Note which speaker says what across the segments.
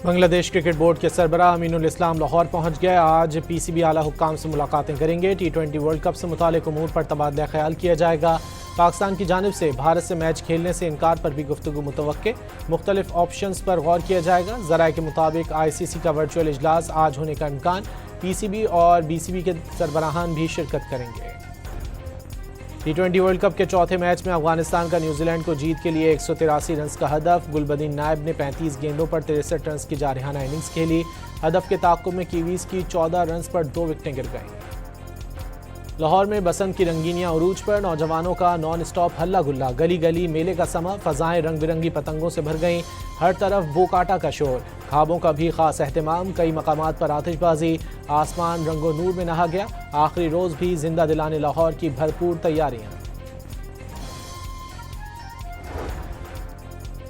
Speaker 1: بنگلہ دیش cricket board کے سربراہ امین الاسلام لاہور پہنچ گئے۔ آج پی سی بی اعلیٰ حکام سے ملاقاتیں کریں گے۔ T20 ورلڈ کپ سے متعلق امور پر تبادلہ خیال کیا جائے گا۔ پاکستان کی جانب سے بھارت سے میچ کھیلنے سے انکار پر بھی گفتگو متوقع۔ مختلف آپشنز پر غور کیا جائے گا۔ ذرائع کے مطابق ICC کا ورچوئل اجلاس آج ہونے کا امکان۔ پی سی بی اور بی سی بی کے سربراہان بھی شرکت کریں گے۔ T20 ورلڈ کپ کے چوتھے میچ میں افغانستان کا نیوزی لینڈ کو جیت کے لیے 183 رنز کا ہدف۔ گلبدین نائب نے 35 گیندوں پر 63 رنز کی جارحانہ اننگز کھیلی۔ ہدف کے تعاقب میں کیویز کی 14 رنز پر 2 وکٹیں گر گئیں۔ لاہور میں بسنت کی رنگینیاں عروج پر، نوجوانوں کا نان اسٹاپ ہلا گلا، گلی گلی میلے کا سما، فضائیں رنگ برنگی پتنگوں سے بھر گئیں، ہر طرف بو کاٹا کا شور، خوابوں کا بھی خاص اہتمام، کئی مقامات پر آتش بازی، آسمان رنگ و نور میں نہا گیا۔ آخری روز بھی زندہ دلانے لاہور کی بھرپور تیاریاں۔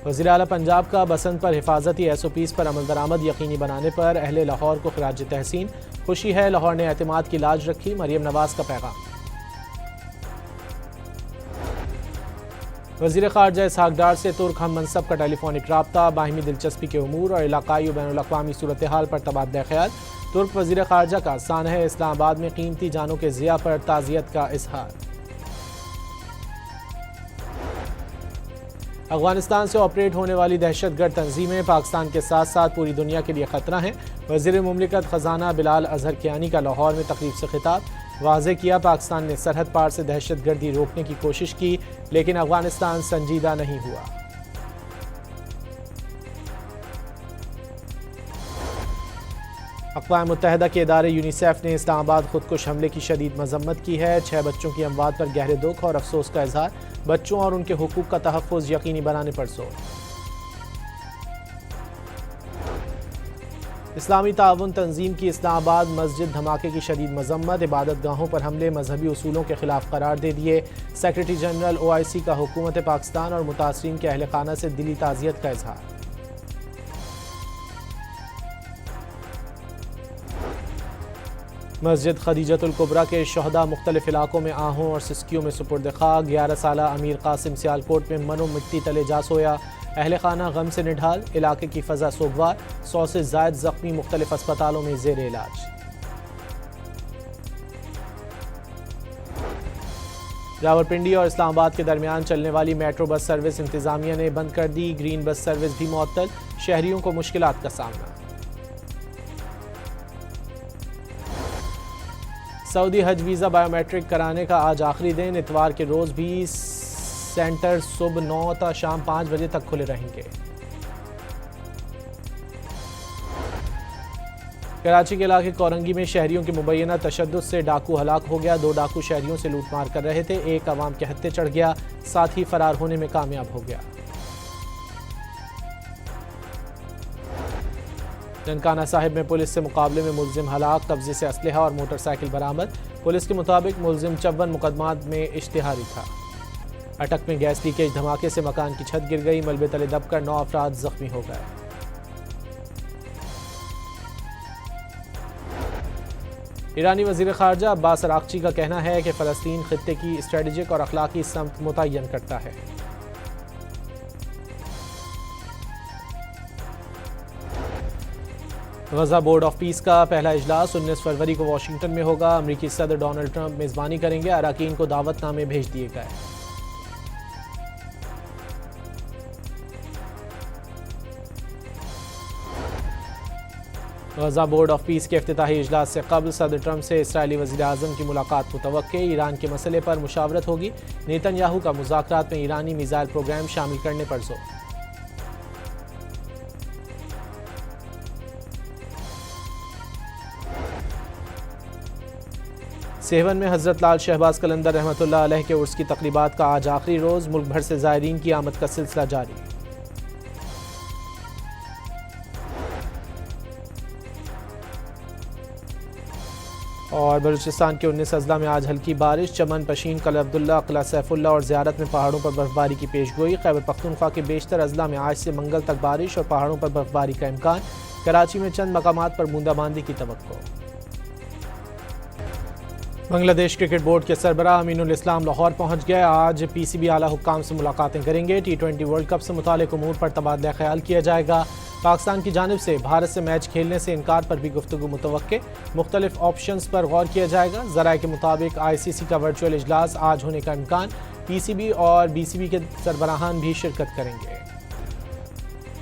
Speaker 1: وزیر اعلیٰ پنجاب کا بسنت پر حفاظتی SOPs پر عمل درآمد یقینی بنانے پر اہل لاہور کو خراج تحسین۔ خوشی ہے لاہور نے اعتماد کی لاج رکھی، مریم نواز کا پیغام۔ وزیر خارجہ اسحاق ڈار سے ترک ہم منصب کا ٹیلی فونک رابطہ، باہمی دلچسپی کے امور اور علاقائی و بین الاقوامی صورتحال پر تبادلہ خیال۔ ترک وزیر خارجہ کا سانحہ اسلام آباد میں قیمتی جانوں کے ضیاع پر تعزیت کا اظہار۔ افغانستان سے آپریٹ ہونے والی دہشت گرد تنظیمیں پاکستان کے ساتھ ساتھ پوری دنیا کے لیے خطرہ ہیں۔ وزیر مملکت خزانہ بلال اظہر کیانی کا لاہور میں تقریب سے خطاب، واضح کیا پاکستان نے سرحد پار سے دہشت گردی روکنے کی کوشش کی لیکن افغانستان سنجیدہ نہیں ہوا۔ اقوام متحدہ کے ادارے یونیسیف نے اسلام آباد خودکش حملے کی شدید مذمت کی ہے۔ 6 بچوں کی اموات پر گہرے دکھ اور افسوس کا اظہار، بچوں اور ان کے حقوق کا تحفظ یقینی بنانے پر زور۔ اسلامی تعاون تنظیم کی اسلام آباد مسجد دھماکے کی شدید مذمت، عبادت گاہوں پر حملے مذہبی اصولوں کے خلاف قرار دے دیے۔ سیکرٹری جنرل OIC کا حکومت پاکستان اور متاثرین کے اہل خانہ سے دلی تعزیت کا اظہار۔ مسجد خدیجۃ الکبریٰ کے شہداء مختلف علاقوں میں آہوں اور سسکیوں میں سپرد خاک۔ 11 سالہ امیر قاسم سیالکوٹ میں من و مٹی تلے جا سویا، اہل خانہ غم سے نڈھال، علاقے کی فضا سوگوار، 100 سے زائد زخمی مختلف اسپتالوں میں زیر علاج۔ راولپنڈی اور اسلام آباد کے درمیان چلنے والی میٹرو بس سروس انتظامیہ نے بند کر دی، گرین بس سروس بھی معطل، شہریوں کو مشکلات کا سامنا۔ سعودی حج ویزا بائیو میٹرک کرانے کا آج آخری دن، اتوار کے روز بھی سینٹر صبح 9 تا شام 5 بجے تک کھلے رہیں گے۔ کراچی کے علاقے کورنگی میں شہریوں کے مبینہ تشدد سے ڈاکو ہلاک ہو گیا۔ 2 ڈاکو شہریوں سے لوٹ مار کر رہے تھے، ایک عوام کے ہتھے چڑھ گیا، ساتھ ہی فرار ہونے میں کامیاب ہو گیا۔ ننکانہ صاحب میں پولیس سے مقابلے میں ملزم ہلاک، قبضے سے اسلحہ اور موٹر سائیکل برآمد۔ پولیس کے مطابق ملزم 54 مقدمات میں اشتہاری تھا۔ اٹک میں گیس لیکیج دھماکے سے مکان کی چھت گر گئی، ملبے تلے دب کر 9 افراد زخمی ہو گئے۔ ایرانی وزیر خارجہ عباس عراقچی کا کہنا ہے کہ فلسطین خطے کی اسٹریٹجک اور اخلاقی سمت متعین کرتا ہے۔ غزہ بورڈ آف پیس کا پہلا اجلاس 19 فروری کو واشنگٹن میں ہوگا۔ امریکی صدر ڈونلڈ ٹرمپ میزبانی کریں گے، اراکین کو دعوت نامے بھیج دیے گئے۔ غزہ بورڈ آف پیس کے افتتاحی اجلاس سے قبل صدر ٹرمپ سے اسرائیلی وزیر اعظم کی ملاقات متوقع، ایران کے مسئلے پر مشاورت ہوگی۔ نیتن یاہو کا مذاکرات میں ایرانی میزائل پروگرام شامل کرنے پر زور۔ سیون میں حضرت لال شہباز قلندر رحمۃ اللہ علیہ کے عرس کی تقریبات کا آج آخری روز، ملک بھر سے زائرین کی آمد کا سلسلہ جاری۔ اور بلوچستان کے 19 اضلاع میں آج ہلکی بارش، چمن، پشین، قلعہ عبداللہ، قلعہ سیف اللہ اور زیارت میں پہاڑوں پر برفباری کی پیشگوئی۔ خیبر پختونخوا کے بیشتر اضلاع میں آج سے منگل تک بارش اور پہاڑوں پر برفباری کا امکان، کراچی میں چند مقامات پر بوندا باندی کی توقع۔ بنگلہ دیش کرکٹ بورڈ کے سربراہ امین الاسلام لاہور پہنچ گئے۔ آج PCB اعلیٰ حکام سے ملاقاتیں کریں گے۔ T20 ورلڈ کپ سے متعلق امور پر تبادلہ خیال کیا جائے گا۔ پاکستان کی جانب سے بھارت سے میچ کھیلنے سے انکار پر بھی گفتگو متوقع، مختلف آپشنز پر غور کیا جائے گا۔ ذرائع کے مطابق ICC کا ورچوئل اجلاس آج ہونے کا امکان، PCB اور BCB کے سربراہان بھی شرکت کریں گے۔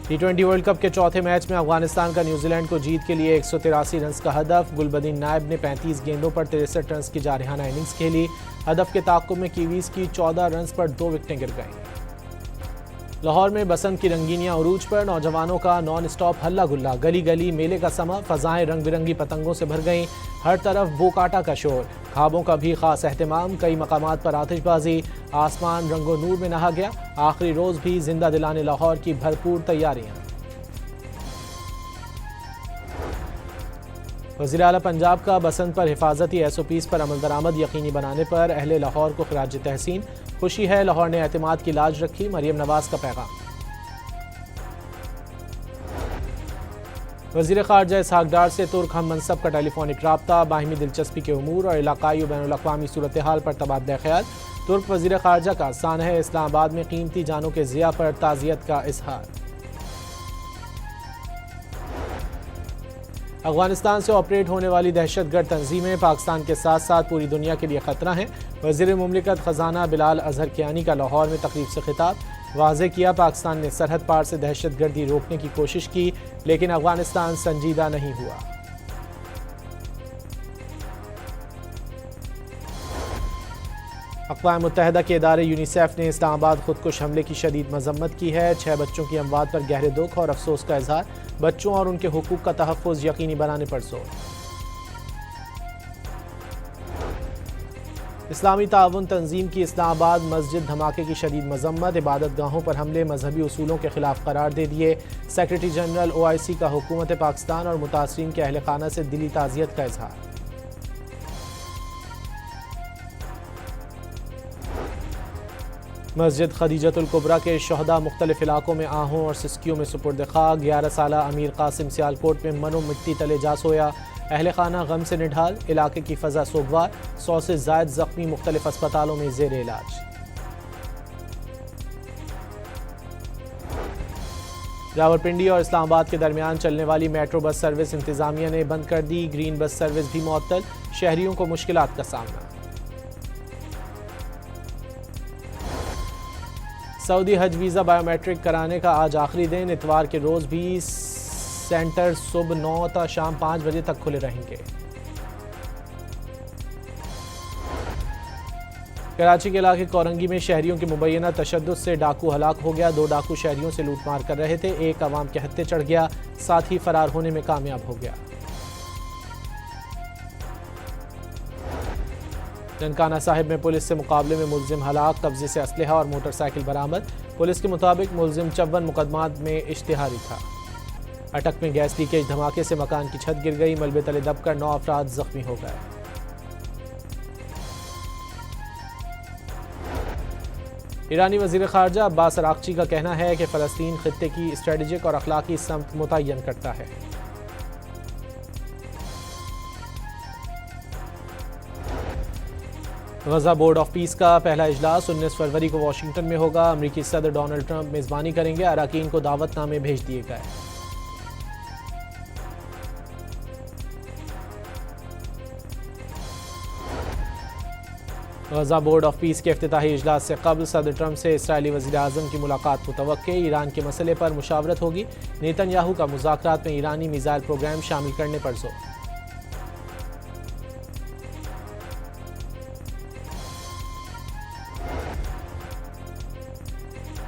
Speaker 1: T20 ورلڈ کپ کے چوتھے میچ میں افغانستان کا نیوزی لینڈ کو جیت کے لیے 183 رنز کا ہدف۔ گلبدین نائب نے 35 گیندوں پر 63 رنز کی جارحانہ اننگز کھیلی۔ ہدف کے تعاقب میں کیویز کی 14 رنز پر 2 وکٹیں گر گئیں۔ لاہور میں بسنت کی رنگینیاں عروج پر، نوجوانوں کا نان اسٹاپ ہلا گلا، گلی گلی میلے کا سما، فضائیں رنگ برنگی پتنگوں سے بھر گئیں، ہر طرف بو کاٹا کا شور، خوابوں کا بھی خاص اہتمام، کئی مقامات پر آتش بازی، آسمان رنگ و نور میں نہا گیا۔ آخری روز بھی زندہ دلانے لاہور کی بھرپور تیاریاں۔ وزیر اعلیٰ پنجاب کا بسنت پر حفاظتی SOPs پر عمل درآمد یقینی بنانے پر اہل لاہور کو خراج تحسین، خوشی ہے لاہور نے اعتماد کی لاج رکھی، مریم نواز کا پیغام۔ وزیر خارجہ اسحاق ڈار سے ترک ہم منصب کا ٹیلی فونک رابطہ، باہمی دلچسپی کے امور اور علاقائی و بین الاقوامی صورتحال پر تبادلہ خیال۔ ترک وزیر خارجہ کا سانحہ اسلام آباد میں قیمتی جانوں کے ضیاع پر تعزیت کا اظہار۔ افغانستان سے آپریٹ ہونے والی دہشت گرد تنظیمیں پاکستان کے ساتھ ساتھ پوری دنیا کے لیے خطرہ ہیں۔ وزیر مملکت خزانہ بلال اظہر کیانی کا لاہور میں تقریب سے خطاب، واضح کیا پاکستان نے سرحد پار سے دہشت گردی روکنے کی کوشش کی لیکن افغانستان سنجیدہ نہیں ہوا۔ اقوام متحدہ کے ادارے یونیسیف نے اسلام آباد خودکش حملے کی شدید مذمت کی ہے۔ 6 بچوں کی اموات پر گہرے دکھ اور افسوس کا اظہار، بچوں اور ان کے حقوق کا تحفظ یقینی بنانے پر زور۔ اسلامی تعاون تنظیم کی اسلام آباد مسجد دھماکے کی شدید مذمت، عبادت گاہوں پر حملے مذہبی اصولوں کے خلاف قرار دے دیے۔ سیکرٹری جنرل OIC کا حکومت پاکستان اور متاثرین کے اہل خانہ سے دلی تعزیت کا اظہار۔ مسجد خدیجۃ الکبریٰ کے شہداء مختلف علاقوں میں آہوں اور سسکیوں میں سپرد خاک، 11 سالہ امیر قاسم سیالکوٹ میں من و مٹی تلے جا سویا، اہل خانہ غم سے نڈھال، علاقے کی فضا سوگوار، 100 سے زائد زخمی مختلف اسپتالوں میں زیر علاج۔ راولپنڈی اور اسلام آباد کے درمیان چلنے والی میٹرو بس سروس انتظامیہ نے بند کر دی، گرین بس سروس بھی معطل، شہریوں کو مشکلات کا سامنا۔ سعودی حج ویزا بائیو میٹرک کرانے کا آج آخری دن، اتوار کے روز بھی سینٹر صبح 9 تا شام 5 بجے تک کھلے رہیں گے۔ کراچی کے علاقے کورنگی میں شہریوں کے مبینہ تشدد سے ڈاکو ہلاک ہو گیا، 2 ڈاکو شہریوں سے لوٹ مار کر رہے تھے، ایک عوام کے ہتھے چڑھ گیا، ساتھ ہی فرار ہونے میں کامیاب ہو گیا۔ ننکانہ صاحب میں پولیس سے مقابلے میں ملزم ہلاک، قبضے سے اسلحہ اور موٹر سائیکل برآمد، پولیس کے مطابق ملزم 54 مقدمات میں اشتہاری تھا۔ اٹک میں گیس لیکیج دھماکے سے مکان کی چھت گر گئی، ملبے تلے دب کر 9 افراد زخمی ہو گئے۔ ایرانی وزیر خارجہ عباس عراقچی کا کہنا ہے کہ فلسطین خطے کی اسٹریٹجک اور اخلاقی سمت متعین کرتا ہے۔ غزہ بورڈ آف پیس کا پہلا اجلاس 19 فروری کو واشنگٹن میں ہوگا، امریکی صدر ڈونلڈ ٹرمپ میزبانی کریں گے، اراکین کو دعوت نامے بھیج دیے گئے۔ غزہ بورڈ آف پیس کے افتتاحی اجلاس سے قبل صدر ٹرمپ سے اسرائیلی وزیر اعظم کی ملاقات متوقع، ایران کے مسئلے پر مشاورت ہوگی، نیتن یاہو کا مذاکرات میں ایرانی میزائل پروگرام شامل کرنے پر زور۔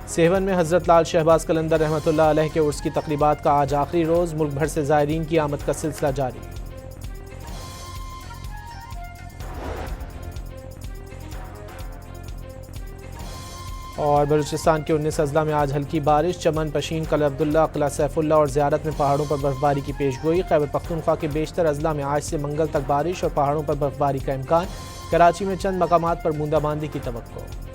Speaker 1: سیون میں حضرت لال شہباز قلندر رحمۃ اللہ علیہ کے عرس کی تقریبات کا آج آخری روز، ملک بھر سے زائرین کی آمد کا سلسلہ جاری۔ اور بلوچستان کے 19 اضلاع میں آج ہلکی بارش، چمن، پشین، قلعہ عبداللہ، قلعہ سیف اللہ اور زیارت میں پہاڑوں پر برفباری کی پیشگوئی، خیبر پختونخوا کے بیشتر اضلاع میں آج سے منگل تک بارش اور پہاڑوں پر برفباری کا امکان، کراچی میں چند مقامات پر بوندا باندی کی توقع۔